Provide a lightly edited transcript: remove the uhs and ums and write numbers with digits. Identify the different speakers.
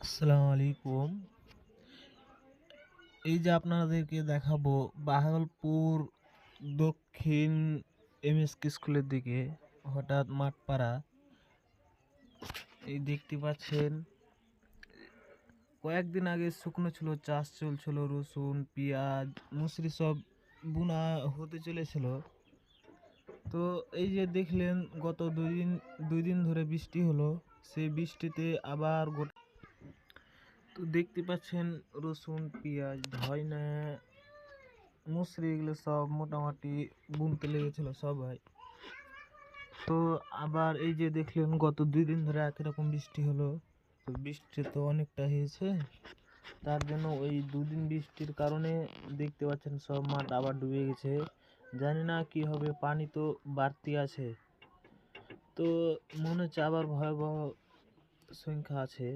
Speaker 1: আসসালামু আলাইকুম। এই যে আপনাদেরকে দেখাবো বাহাওয়ালপুর দক্ষিণ এমএসকে স্কুলের দিকে হঠাৎ মাঠপাড়া। এই দেখতে পাচ্ছেন কয়েকদিন আগে শুকনো ছিল, চাষ চলছিল, রসুন, পেঁয়াজ, মুসরি সব বুনা হতে চলেছিল। তো এই যে দেখলেন গত দুই দিন ধরে বৃষ্টি হলো। সেই বৃষ্টিতে আবার তো দেখতে পাচ্ছেন রসুন, পেঁয়াজ, ধইনা, মুসরি এগুলো সব মোটামুটি বুনতে লেগেছিল সবাই। তো আবার এই যে দেখলেন গত 2 দিন ধরে একই রকম বৃষ্টি হলো। তো বৃষ্টি তো অনেকটা হয়েছে, তার জন্য ওই 2 দিন বৃষ্টির কারণে দেখতে পাচ্ছেন সব মাঠ আবার ডুবে গেছে। জানি না কি হবে, পানি তো বাড়তি আছে। তো মনে হচ্ছে আবার ভয়াবহ সংখ্যা আছে।